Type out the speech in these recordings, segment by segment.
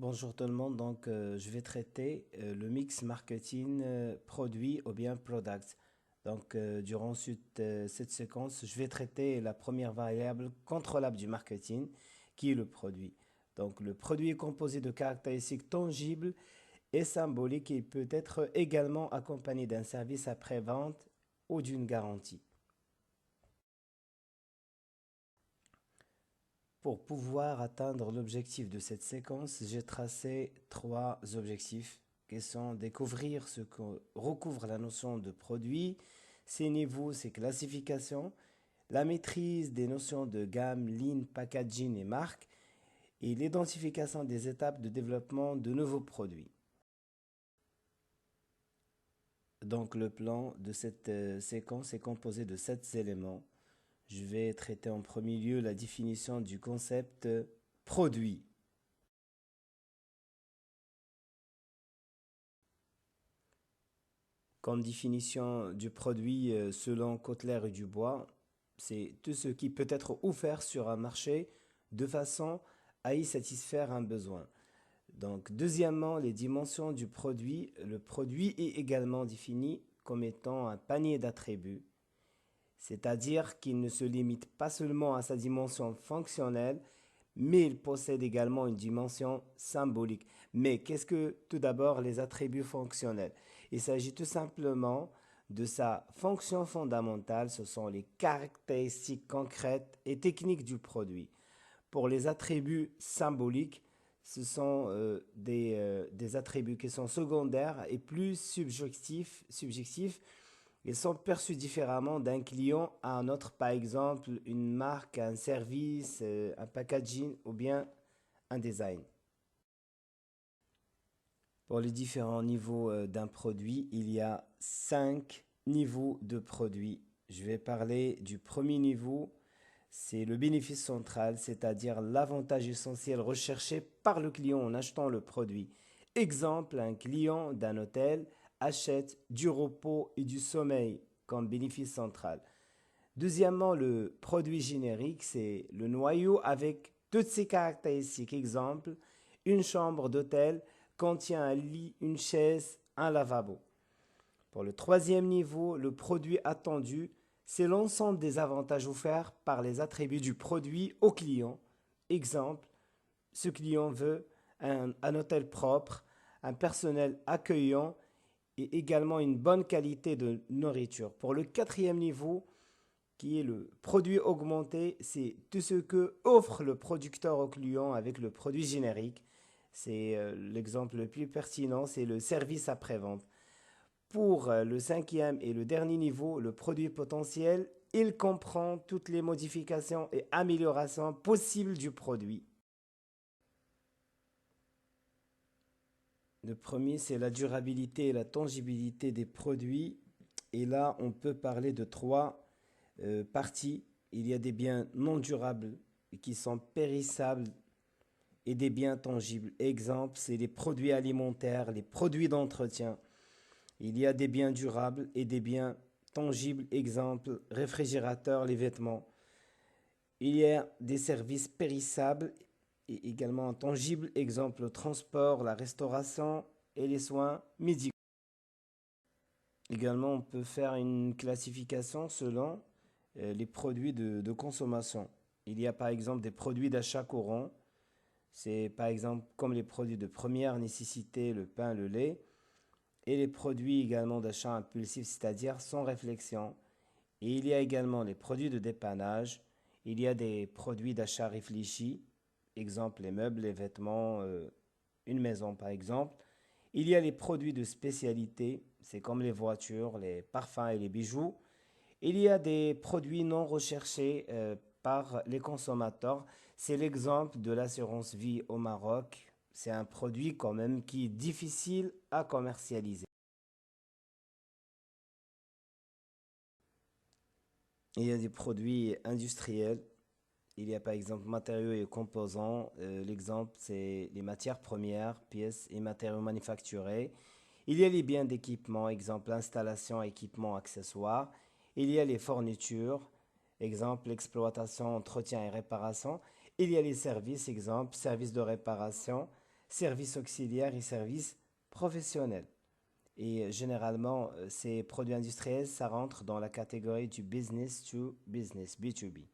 Bonjour tout le monde, je vais traiter le mix marketing produit ou bien products. Durant cette séquence, je vais traiter la première variable contrôlable du marketing qui est le produit. Donc le produit est composé de caractéristiques tangibles et symboliques et peut être également accompagné d'un service après-vente ou d'une garantie. Pour pouvoir atteindre l'objectif de cette séquence, j'ai tracé trois objectifs qui sont découvrir ce que recouvre la notion de produit, ses niveaux, ses classifications, la maîtrise des notions de gamme, ligne, packaging et marque, et l'identification des étapes de développement de nouveaux produits. Donc le plan de cette séquence est composé de 7 éléments. Je vais traiter en premier lieu la définition du concept produit. Comme définition du produit selon Kotler et Dubois, c'est tout ce qui peut être offert sur un marché de façon à y satisfaire un besoin. Donc, deuxièmement, les dimensions du produit. Le produit est également défini comme étant un panier d'attributs, c'est-à-dire qu'il ne se limite pas seulement à sa dimension fonctionnelle, mais il possède également une dimension symbolique. Mais qu'est-ce que tout d'abord les attributs fonctionnels? Il s'agit tout simplement de sa fonction fondamentale, ce sont les caractéristiques concrètes et techniques du produit. Pour les attributs symboliques, ce sont des attributs qui sont secondaires et plus subjectifs. Ils sont perçus différemment d'un client à un autre, par exemple une marque, un service, un packaging ou bien un design. Pour les différents niveaux d'un produit, il y a 5 niveaux de produits. Je vais parler du premier niveau, c'est le bénéfice central, c'est-à-dire l'avantage essentiel recherché par le client en achetant le produit. Exemple, un client d'un hôtel achète du repos et du sommeil comme bénéfice central. Deuxièmement, le produit générique, c'est le noyau avec toutes ses caractéristiques. Exemple, une chambre d'hôtel contient un lit, une chaise, un lavabo. Pour le troisième niveau, le produit attendu, c'est l'ensemble des avantages offerts par les attributs du produit au client. Exemple, ce client veut un hôtel propre, un personnel accueillant et également une bonne qualité de nourriture. Pour le quatrième niveau, qui est le produit augmenté, c'est tout ce que offre le producteur au client avec le produit générique. C'est l'exemple le plus pertinent, c'est le service après-vente. Pour le cinquième et le dernier niveau, le produit potentiel, il comprend toutes les modifications et améliorations possibles du produit. Le premier, c'est la durabilité et la tangibilité des produits. Et là, on peut parler de trois parties. Il y a des biens non durables qui sont périssables et des biens tangibles. Exemple, c'est les produits alimentaires, les produits d'entretien. Il y a des biens durables et des biens tangibles. Exemple, réfrigérateur, les vêtements. Il y a des services périssables et également tangibles. Exemple, le transport, la restauration et les soins médicaux. Également, on peut faire une classification selon les produits de consommation. Il y a par exemple des produits d'achat courant. C'est par exemple comme les produits de première nécessité, le pain, le lait. Et les produits également d'achat impulsif, c'est-à-dire sans réflexion. Et il y a également les produits de dépannage. Il y a des produits d'achat réfléchi. Exemple, les meubles, les vêtements, une maison par exemple. Il y a les produits de spécialité, c'est comme les voitures, les parfums et les bijoux. Il y a des produits non recherchés par les consommateurs. C'est l'exemple de l'assurance vie au Maroc. C'est un produit quand même qui est difficile à commercialiser. Il y a des produits industriels. Il y a par exemple matériaux et composants. L'exemple, c'est les matières premières, pièces et matériaux manufacturés. Il y a les biens d'équipement, exemple installation, équipement, accessoires. Il y a les fournitures, exemple exploitation, entretien et réparation. Il y a les services, exemple services de réparation, services auxiliaires et services professionnels. Et généralement, ces produits industriels, ça rentre dans la catégorie du business to business, B2B.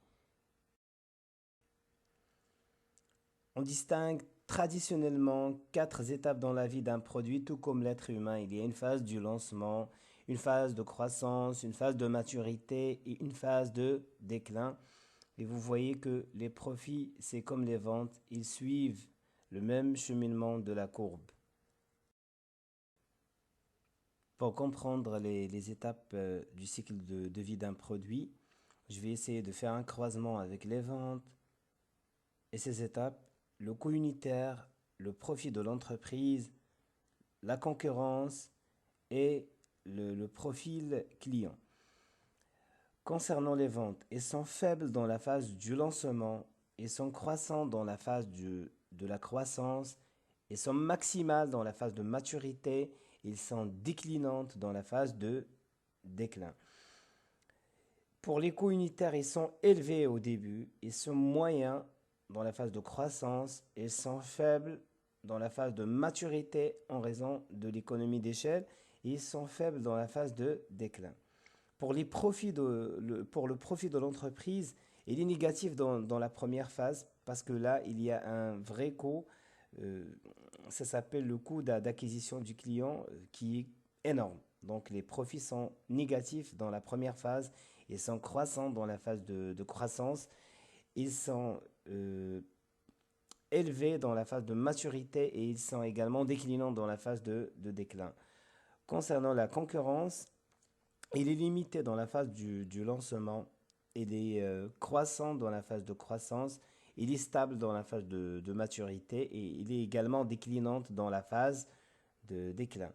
On distingue traditionnellement quatre étapes dans la vie d'un produit, tout comme l'être humain. Il y a une phase du lancement, une phase de croissance, une phase de maturité et une phase de déclin. Et vous voyez que les profits, c'est comme les ventes, ils suivent le même cheminement de la courbe. Pour comprendre les étapes du cycle de vie d'un produit, je vais essayer de faire un croisement avec les ventes et ces étapes, le coût unitaire, le profit de l'entreprise, la concurrence et le profil client. Concernant les ventes, elles sont faibles dans la phase du lancement, elles sont croissantes dans la phase de la croissance, elles sont maximales dans la phase de maturité, elles sont déclinantes dans la phase de déclin. Pour les coûts unitaires, ils sont élevés au début, ils sont moyens dans la phase de croissance, ils sont faibles dans la phase de maturité en raison de l'économie d'échelle et ils sont faibles dans la phase de déclin. Pour le profit de l'entreprise, il est négatif dans la première phase parce que là, il y a un vrai coût. Ça s'appelle le coût d'acquisition du client qui est énorme. Donc les profits sont négatifs dans la première phase, ils sont croissants dans la phase de croissance, ils sont élevés dans la phase de maturité et ils sont également déclinants dans la phase de déclin. Concernant la concurrence, il est limité dans la phase du lancement, il est croissant dans la phase de croissance, il est stable dans la phase de maturité et il est également déclinante dans la phase de déclin.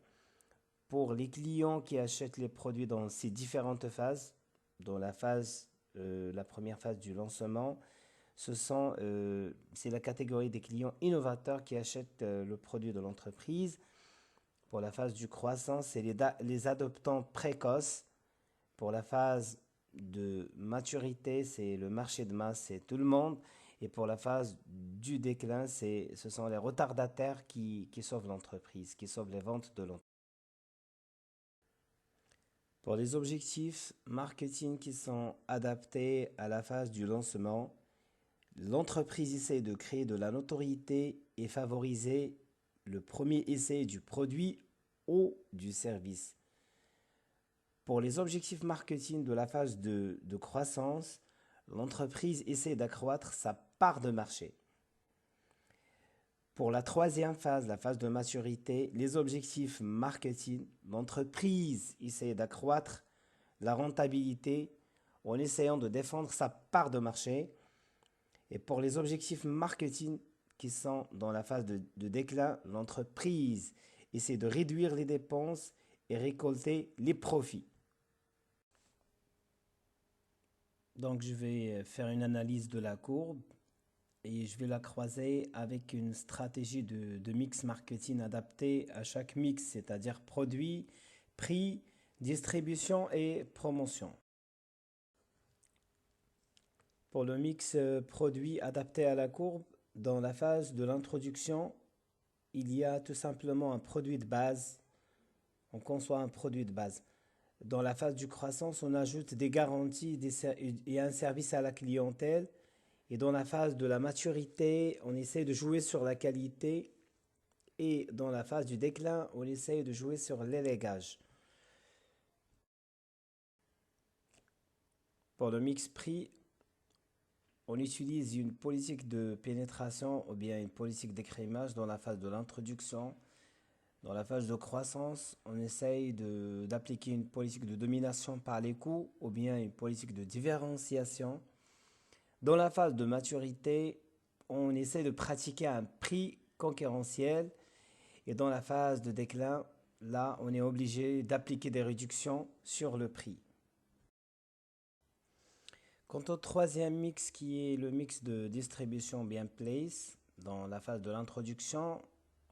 Pour les clients qui achètent les produits dans ces différentes phases, dans la première phase du lancement, c'est la catégorie des clients innovateurs qui achètent le produit de l'entreprise. Pour la phase du croissance, c'est les adoptants précoces. Pour la phase de maturité, c'est le marché de masse, c'est tout le monde. Et pour la phase du déclin, ce sont les retardataires qui sauvent l'entreprise, qui sauvent les ventes de l'entreprise. Pour les objectifs marketing qui sont adaptés à la phase du lancement, l'entreprise essaie de créer de la notoriété et favoriser le premier essai du produit ou du service. Pour les objectifs marketing de la phase de croissance, l'entreprise essaie d'accroître sa part de marché. Pour la troisième phase, la phase de maturité, les objectifs marketing, l'entreprise essaie d'accroître la rentabilité en essayant de défendre sa part de marché. Et pour les objectifs marketing qui sont dans la phase de déclin, l'entreprise essaie de réduire les dépenses et récolter les profits. Donc je vais faire une analyse de la courbe et je vais la croiser avec une stratégie de mix marketing adaptée à chaque mix, c'est-à-dire produit, prix, distribution et promotion. Pour le mix produit adapté à la courbe, dans la phase de l'introduction, il y a tout simplement un produit de base. On conçoit un produit de base. Dans la phase du croissance, on ajoute des garanties et un service à la clientèle. Et dans la phase de la maturité, on essaie de jouer sur la qualité. Et dans la phase du déclin, on essaie de jouer sur l'élégage. Pour le mix prix, on utilise une politique de pénétration ou bien une politique d'écrémage dans la phase de l'introduction. Dans la phase de croissance, on essaye d'appliquer une politique de domination par les coûts ou bien une politique de différenciation. Dans la phase de maturité, on essaie de pratiquer un prix concurrentiel. Et dans la phase de déclin, là, on est obligé d'appliquer des réductions sur le prix. Quant au troisième mix qui est le mix de distribution bien place, dans la phase de l'introduction,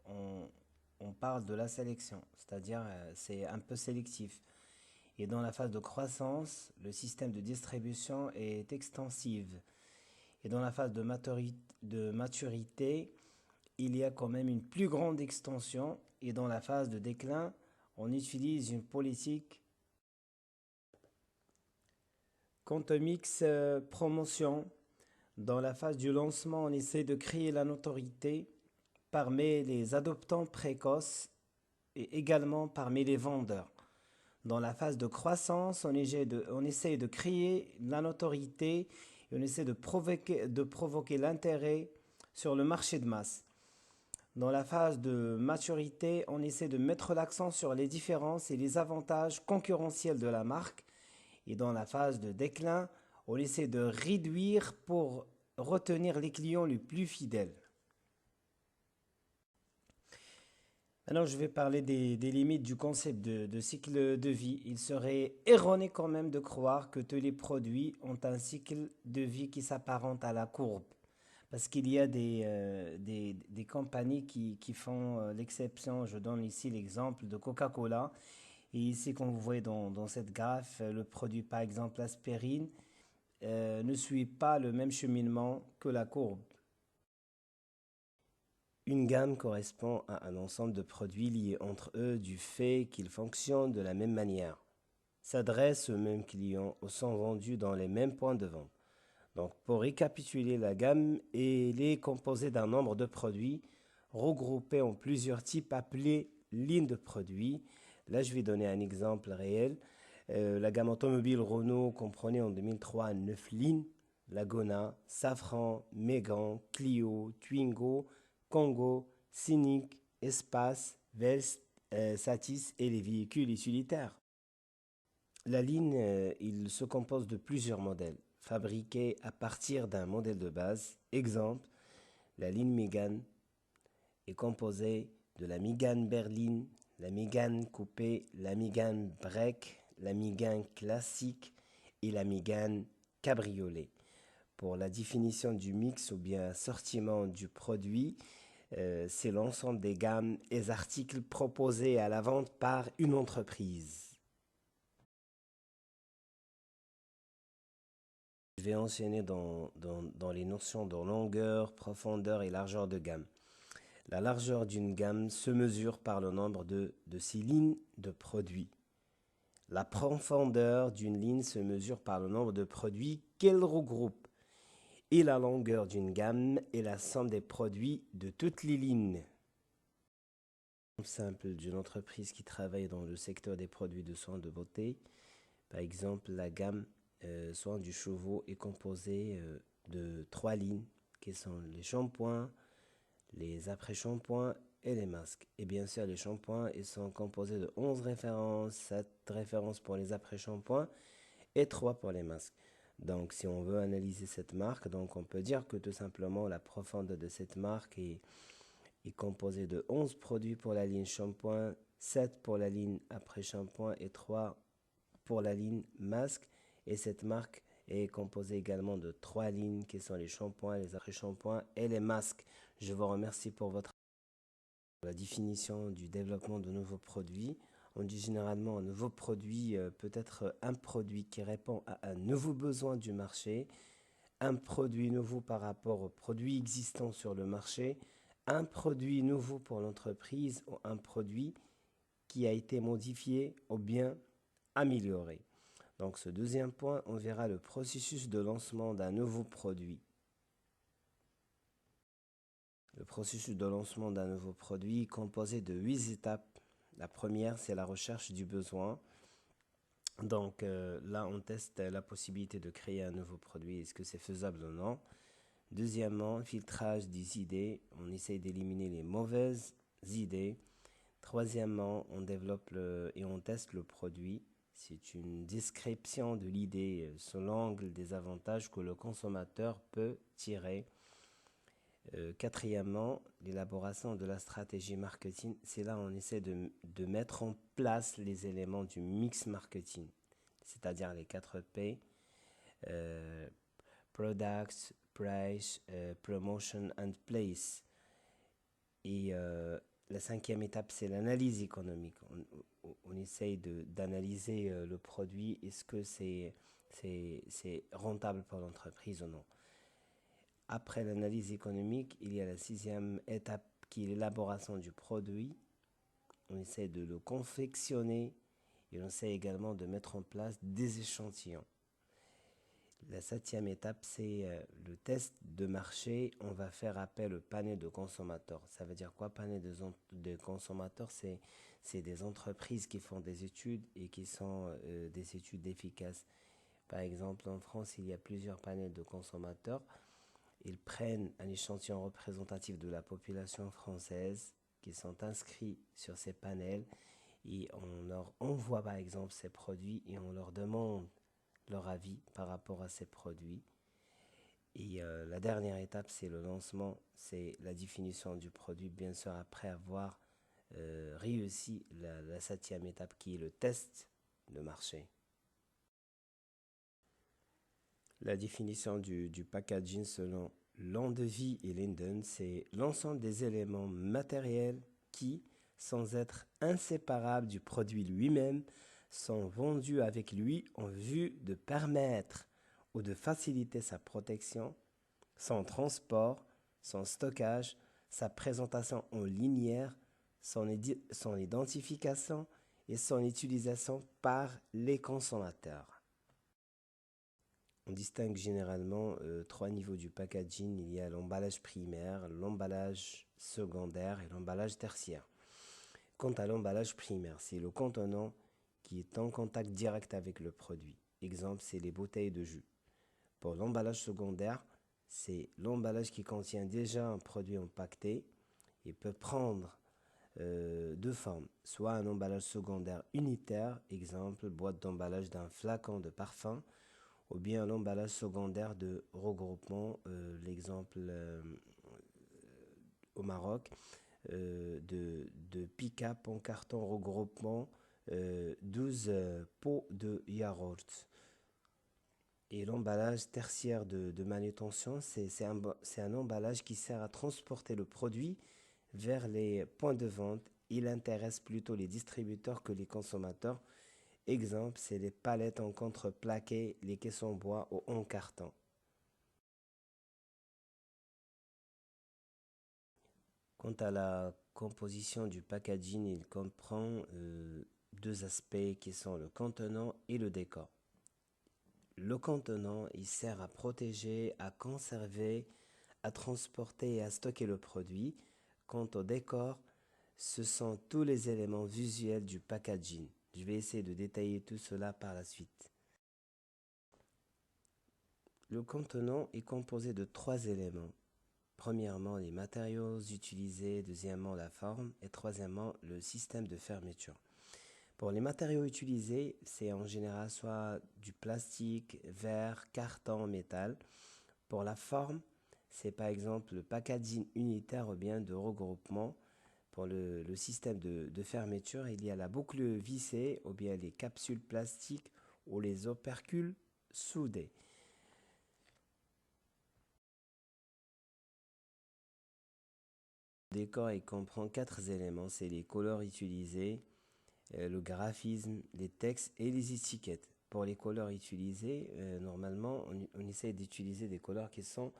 on parle de la sélection, c'est-à-dire c'est un peu sélectif. Et dans la phase de croissance, le système de distribution est extensive. Et dans la phase de maturité, il y a quand même une plus grande extension et dans la phase de déclin, on utilise une politique. Quant au mix promotion, dans la phase du lancement, on essaie de créer la notoriété parmi les adoptants précoces et également parmi les vendeurs. Dans la phase de croissance, on essaie de créer la notoriété et on essaie de provoquer l'intérêt sur le marché de masse. Dans la phase de maturité, on essaie de mettre l'accent sur les différences et les avantages concurrentiels de la marque. Et dans la phase de déclin, on essaie de réduire pour retenir les clients les plus fidèles. Maintenant, je vais parler des limites du concept de cycle de vie. Il serait erroné quand même de croire que tous les produits ont un cycle de vie qui s'apparente à la courbe. Parce qu'il y a des compagnies qui font l'exception. Je donne ici l'exemple de Coca-Cola. Et ici, comme vous voyez dans cette graphe, le produit, par exemple, l'aspirine, ne suit pas le même cheminement que la courbe. Une gamme correspond à un ensemble de produits liés entre eux du fait qu'ils fonctionnent de la même manière, s'adressent aux mêmes clients ou sont vendus dans les mêmes points de vente. Donc, pour récapituler, la gamme elle est composée d'un nombre de produits regroupés en plusieurs types appelés lignes de produits. Là, je vais donner un exemple réel. La gamme automobile Renault comprenait en 2003 9 lignes. Laguna, Safran, Mégane, Clio, Twingo, Congo, Scénic, Espace, Vels, Satis et les véhicules utilitaires. La ligne, il se compose de plusieurs modèles, fabriqués à partir d'un modèle de base. Exemple, la ligne Mégane est composée de la Mégane berline, la Mégane coupée, la Mégane break, la Mégane classique et la Mégane cabriolet. Pour la définition du mix ou bien assortiment du produit, c'est l'ensemble des gammes et articles proposés à la vente par une entreprise. Je vais enchaîner dans les notions de longueur, profondeur et largeur de gamme. La largeur d'une gamme se mesure par le nombre de ses lignes de produits. La profondeur d'une ligne se mesure par le nombre de produits qu'elle regroupe. Et la longueur d'une gamme est la somme des produits de toutes les lignes. Un exemple simple d'une entreprise qui travaille dans le secteur des produits de soins de beauté. Par exemple, la gamme soins du cheveu est composée de 3 lignes qui sont les shampoings, les après-shampoings et les masques. Et bien sûr, les shampoings ils sont composés de 11 références, 7 références pour les après-shampoings et 3 pour les masques. Donc, si on veut analyser cette marque, donc on peut dire que tout simplement la profondeur de cette marque est composée de 11 produits pour la ligne shampoing, 7 pour la ligne après-shampoing et 3 pour la ligne masque. Et cette marque est composée également de 3 lignes qui sont les shampoings, les après-shampoings et les masques. Je vous remercie pour votre la définition du développement de nouveaux produits. On dit généralement un nouveau produit peut être un produit qui répond à un nouveau besoin du marché, un produit nouveau par rapport aux produits existants sur le marché, un produit nouveau pour l'entreprise ou un produit qui a été modifié ou bien amélioré. Donc ce deuxième point, on verra le processus de lancement d'un nouveau produit. Le processus de lancement d'un nouveau produit est composé de 8 étapes. La première, c'est la recherche du besoin. Donc là, on teste la possibilité de créer un nouveau produit. Est-ce que c'est faisable ou non? Deuxièmement, filtrage des idées. On essaye d'éliminer les mauvaises idées. Troisièmement, on développe et on teste le produit. C'est une description de l'idée sous l'angle des avantages que le consommateur peut tirer. Quatrièmement, l'élaboration de la stratégie marketing. C'est là où on essaie de mettre en place les éléments du mix marketing, c'est-à-dire les 4 P, Products, Price, Promotion and Place. Et la cinquième étape, c'est l'analyse économique. On essaye d'analyser le produit. Est-ce que c'est rentable pour l'entreprise ou non? Après l'analyse économique, il y a la sixième étape qui est l'élaboration du produit. On essaie de le confectionner et on essaie également de mettre en place des échantillons. La septième étape, c'est le test de marché. On va faire appel au panel de consommateurs. Ça veut dire quoi, panel de consommateurs? C'est des entreprises qui font des études et qui sont des études efficaces. Par exemple, en France, il y a plusieurs panels de consommateurs. Ils prennent un échantillon représentatif de la population française qui sont inscrits sur ces panels et on leur envoie par exemple ces produits et on leur demande leur avis par rapport à ces produits. Et la dernière étape, c'est le lancement, c'est la définition du produit, bien sûr après avoir réussi la septième étape qui est le test de marché. La définition du packaging selon Landevie et Linden, c'est l'ensemble des éléments matériels qui, sans être inséparables du produit lui-même, sont vendus avec lui en vue de permettre ou de faciliter sa protection, son transport, son stockage, sa présentation en linéaire, son identification et son utilisation par les consommateurs. On distingue généralement trois niveaux du packaging. Il y a l'emballage primaire, l'emballage secondaire et l'emballage tertiaire. Quant à l'emballage primaire, c'est le contenant qui est en contact direct avec le produit. Exemple, c'est les bouteilles de jus. Pour l'emballage secondaire, c'est l'emballage qui contient déjà un produit empaqueté et peut prendre deux formes, soit un emballage secondaire unitaire, exemple, boîte d'emballage d'un flacon de parfum, ou bien l'emballage secondaire de regroupement, l'exemple au Maroc, de pick-up en carton regroupement 12 pots de yaourt. Et l'emballage tertiaire de manutention, c'est un emballage qui sert à transporter le produit vers les points de vente. Il intéresse plutôt les distributeurs que les consommateurs. Exemple, c'est les palettes en contreplaqué, les caisses en bois ou en carton. Quant à la composition du packaging, il comprend deux aspects qui sont le contenant et le décor. Le contenant, il sert à protéger, à conserver, à transporter et à stocker le produit. Quant au décor, ce sont tous les éléments visuels du packaging. Je vais essayer de détailler tout cela par la suite. Le contenant est composé de trois éléments. Premièrement, les matériaux utilisés, deuxièmement, la forme et troisièmement, le système de fermeture. Pour les matériaux utilisés, c'est en général soit du plastique, verre, carton, métal. Pour la forme, c'est par exemple le packaging unitaire ou bien de regroupement. Pour le système de fermeture, il y a la boucle vissée ou bien les capsules plastiques ou les opercules soudés. Le décor il comprend quatre éléments, c'est les couleurs utilisées, le graphisme, les textes et les étiquettes. Pour les couleurs utilisées, normalement, on essaie d'utiliser des couleurs qui sont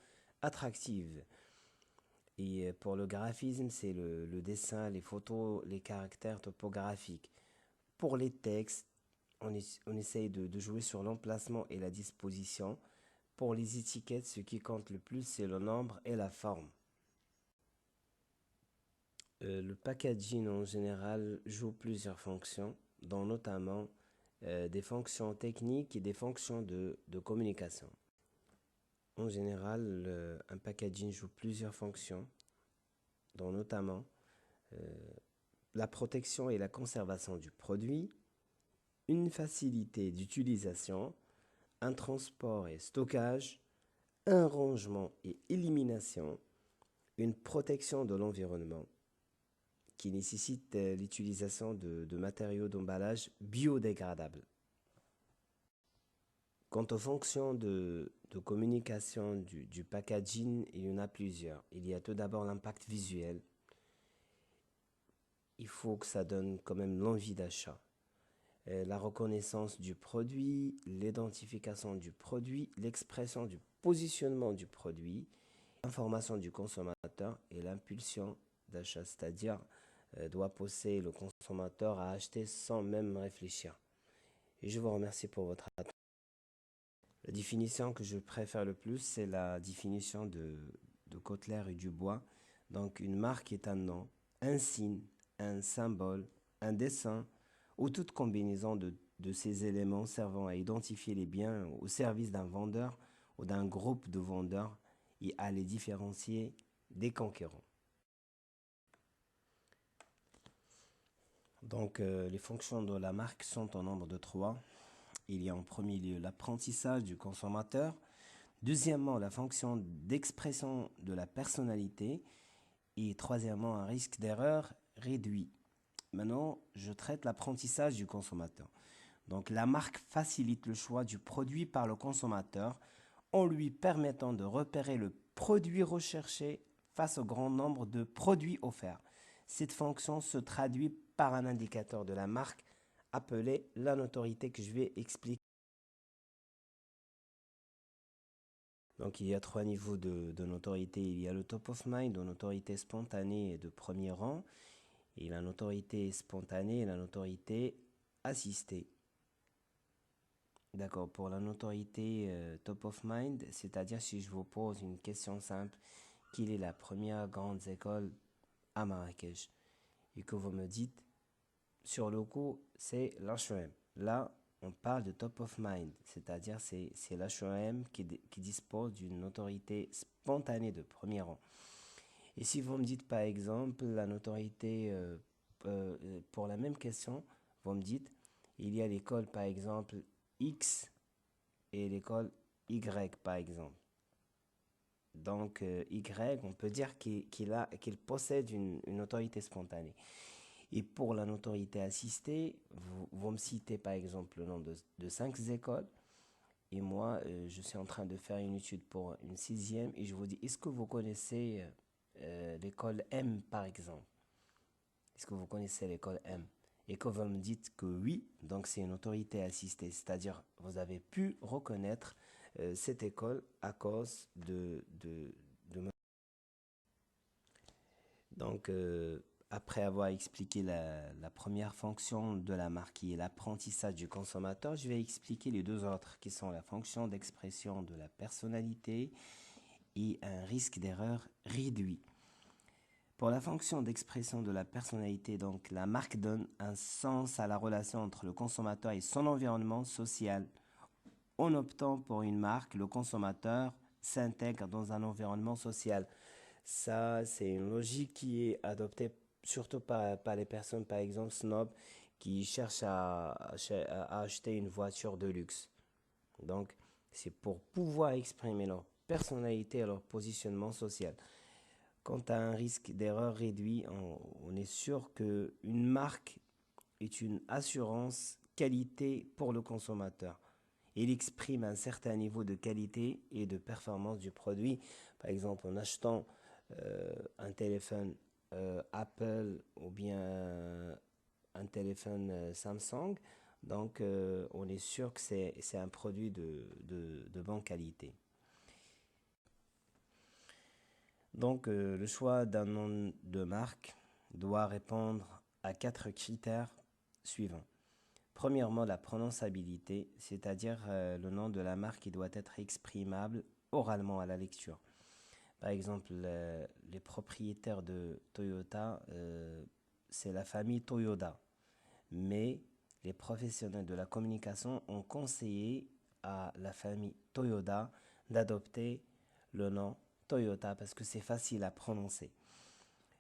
attractives. Et pour le graphisme, c'est le dessin, les photos, les caractères topographiques. Pour les textes, on essaye de jouer sur l'emplacement et la disposition. Pour les étiquettes, ce qui compte le plus, c'est le nombre et la forme. Le packaging en général joue plusieurs fonctions, dont notamment des fonctions techniques et des fonctions de communication. En général, un packaging joue plusieurs fonctions, dont notamment la protection et la conservation du produit, une facilité d'utilisation, un transport et stockage, un rangement et élimination, une protection de l'environnement qui nécessite l'utilisation de matériaux d'emballage biodégradables. Quant aux fonctions de communication du packaging, il y en a plusieurs. Il y a tout d'abord l'impact visuel. Il faut que ça donne quand même l'envie d'achat. La reconnaissance du produit, l'identification du produit, l'expression du positionnement du produit. l'information du consommateur et l'impulsion d'achat, c'est-à-dire doit pousser le consommateur à acheter sans même réfléchir. Et je vous remercie pour votre attention. La définition que je préfère le plus, c'est la définition de Kotler et Dubois. Donc, une marque est un nom, un signe, un symbole, un dessin ou toute combinaison de ces éléments servant à identifier les biens au service d'un vendeur ou d'un groupe de vendeurs et à les différencier des concurrents. Donc, les fonctions de la marque sont au nombre de 3. Il y a en premier lieu l'apprentissage du consommateur. Deuxièmement, la fonction d'expression de la personnalité. Et troisièmement, un risque d'erreur réduit. Maintenant, je traite l'apprentissage du consommateur. Donc, la marque facilite le choix du produit par le consommateur en lui permettant de repérer le produit recherché face au grand nombre de produits offerts. Cette fonction se traduit par un indicateur de la marque appelé la notoriété que je vais expliquer. Donc il y a 3 niveaux de notoriété. Il y a le top of mind, de notoriété spontanée et de premier rang. Et la notoriété spontanée et la notoriété assistée. D'accord, pour la notoriété top of mind, c'est-à-dire si je vous pose une question simple, quelle est la première grande école à Marrakech? Et que vous me dites, sur le coup, c'est l'HEM. Là, on parle de top of mind, c'est-à-dire c'est l'HEM qui dispose d'une notoriété spontanée de premier rang. Et si vous me dites par exemple la notoriété pour la même question, vous me dites il y a l'école par exemple X et l'école Y par exemple. Donc Y, on peut dire qu'il possède une autorité spontanée. Et pour la notoriété assistée, vous me citez par exemple le nom de 5 écoles. Et moi, je suis en train de faire une étude pour une 6e et je vous dis, est-ce que vous connaissez l'école M par exemple? Est-ce que vous connaissez l'école M? Et que vous me dites que oui, donc c'est une autorité assistée, c'est-à-dire vous avez pu reconnaître cette école à cause de donc, après avoir expliqué la première fonction de la marque qui est l'apprentissage du consommateur, je vais expliquer les deux autres qui sont la fonction d'expression de la personnalité et un risque d'erreur réduit. Pour la fonction d'expression de la personnalité, donc, la marque donne un sens à la relation entre le consommateur et son environnement social. En optant pour une marque, le consommateur s'intègre dans un environnement social. Ça, c'est une logique qui est adoptée surtout par les personnes, par exemple, snob, qui cherchent à acheter une voiture de luxe. Donc, c'est pour pouvoir exprimer leur personnalité et leur positionnement social. Quant à un risque d'erreur réduit, on est sûr qu'une marque est une assurance qualité pour le consommateur. Il exprime un certain niveau de qualité et de performance du produit. Par exemple, en achetant un téléphone Apple ou bien un téléphone Samsung, donc on est sûr que c'est un produit de bonne qualité. Donc le choix d'un nom de marque doit répondre à 4 critères suivants. Premièrement, la prononçabilité, c'est-à-dire le nom de la marque qui doit être exprimable oralement à la lecture. Par exemple, les propriétaires de Toyota, c'est la famille Toyoda. Mais les professionnels de la communication ont conseillé à la famille Toyoda d'adopter le nom Toyota parce que c'est facile à prononcer.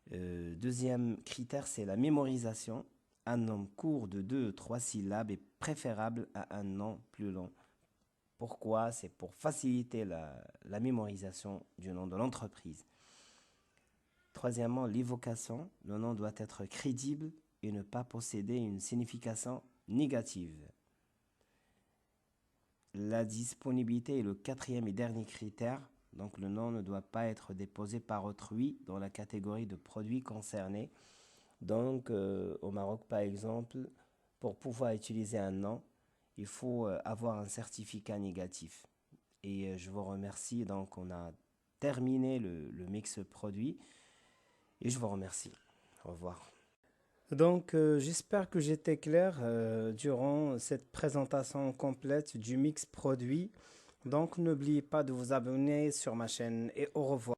Deuxième critère, c'est la mémorisation. Un nom court de 2 ou 3 syllabes est préférable à un nom plus long. Pourquoi? C'est pour faciliter la mémorisation du nom de l'entreprise. Troisièmement, l'évocation. Le nom doit être crédible et ne pas posséder une signification négative. La disponibilité est le 4e et dernier critère. Donc le nom ne doit pas être déposé par autrui dans la catégorie de produits concernés. Donc au Maroc par exemple, pour pouvoir utiliser un nom, il faut avoir un certificat négatif. Et je vous remercie. Donc on a terminer le mix produit. Et je vous remercie. Au revoir. Donc, j'espère que j'étais clair durant cette présentation complète du mix produit. Donc, n'oubliez pas de vous abonner sur ma chaîne et au revoir.